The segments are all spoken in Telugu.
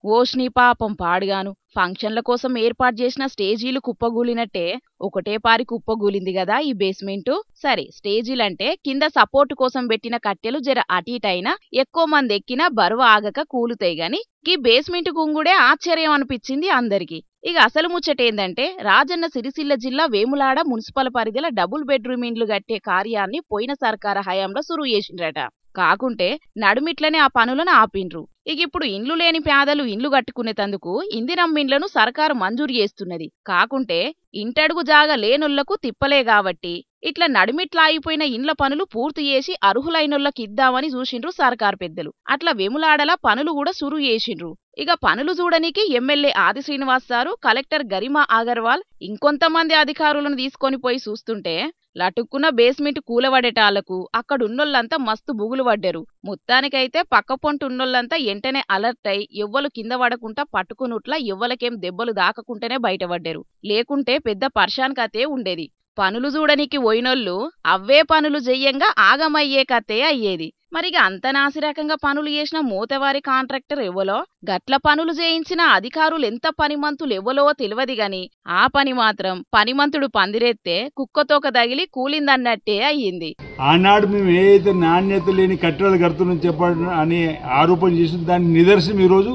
ఓష్ని పాపం పాడుగాను ఫంక్షన్ల కోసం ఏర్పాటు చేసిన స్టేజీలు కుప్పగూలినట్టే ఒకటే పారి కుప్పగూలింది గదా ఈ బేస్మెంటు. సరే స్టేజీలంటే కింద సపోర్టు కోసం పెట్టిన కట్టెలు జర అటీటైనా ఎక్కువ మంది ఎక్కినా బరువు ఆగక కూలుతాయి గాని ఈ బేస్మెంట్ గుంగుడే ఆశ్చర్యం అనిపించింది అందరికి. ఇక అసలు ముచ్చటేందంటే రాజన్న సిరిసిల్ల జిల్లా వేములాడ మున్సిపల్ పరిధిలో డబుల్ బెడ్రూమ్ ఇండ్లు కట్టే కార్యాన్ని పోయిన సర్కార హయాంలో సురువు చేసిండ్రట. కాకుంటే నడుమిట్లనే ఆ పనులను ఆపిండ్రు. ఇప్పుడు ఇండ్లు లేని పేదలు ఇండ్లు కట్టుకునేతందుకు ఇందిరమ్మ ఇండ్లను సర్కారు మంజూరు చేస్తున్నది. కాకుంటే ఇంటడుగు జాగా లేనోళ్లకు తిప్పలే కాబట్టి ఇట్లా నడిమిట్లా అయిపోయిన ఇండ్ల పనులు పూర్తి చేసి అర్హులైనోళ్ళకి ఇద్దామని చూసిండ్రు సర్కారు పెద్దలు. అట్లా వెములాడల పనులు కూడా సురువు చేసిండ్రు. ఇక పనులు చూడనికి ఎమ్మెల్యే ఆది శ్రీనివాస్ సారు, కలెక్టర్ గరిమా అగర్వాల్ ఇంకొంతమంది అధికారులను తీసుకొని పోయి చూస్తుంటే లటుక్కున బేస్మెంట్ కూలబడేటాళ్లకు అక్కడున్నోళ్ళంతా మస్తు బుగులు పడ్డారు. మొత్తానికైతే పక్క పొంటి ఉన్నోళ్ళంతా ఎంటనే అలర్ట్ అయి ఎవ్వలు కింద పడకుండా పట్టుకునుట్లా ఎవ్వలకేం దెబ్బలు దాకకుంటేనే బయటపడ్డారు. లేకుంటే పెద్ద పర్షాన్ కథే ఉండేది. పనులు చూడనికి పోయినోళ్ళు అవే పనులు చెయ్యంగా ఆగమయ్యే కథే అయ్యేది. మరిగ అంత నాసిరకంగా పనులు చేసిన మూతవారి కాంట్రాక్టర్ ఎవలో, గట్ల పనులు చేయించిన అధికారులు ఎంత పనిమంతులు ఎవలో తెలియదు గాని ఆ పని మాత్రం పనిమంతుడు పందిరెత్తే కుక్కతోక తగిలి కూలిందన్నట్టే అయ్యింది. ఆనాడు మేము ఏదైతే నాణ్యత లేని కట్టడాలు కడుతున్నాం చెప్పండి అని ఆరోపణ చేసిన దాని నిదర్శనం ఈరోజు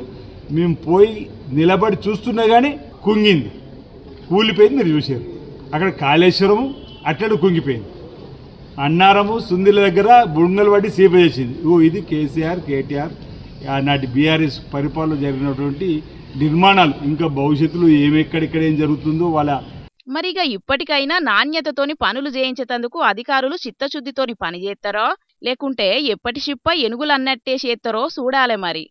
మేము పోయి నిలబడి చూస్తున్నా కానీ కుంగింది, కూలిపోయింది. మీరు చూశారు అక్కడ కాళేశ్వరము అట్టడు కుంగిపోయింది, అన్నారము సుందిల దగ్గర బుంగలు పడి సీప చేసింది. ఇది కేసీఆర్ కేటీఆర్ ఆనాటి బీఆర్ఎస్ పరిపాలన జరిగినటువంటి నిర్మాణాలు. ఇంకా భవిష్యత్తులో ఏమెక్కడెక్కడ ఏం జరుగుతుందో వాళ్ళ. మరిగా ఇప్పటికైనా నాణ్యతతోని పనులు చేయించేందుకు అధికారులు చిత్తశుద్ధితోని పని చేస్తారో లేకుంటే ఎప్పటి షిప్ప ఎనుగులన్నట్టే చేస్తారో చూడాలే మరి.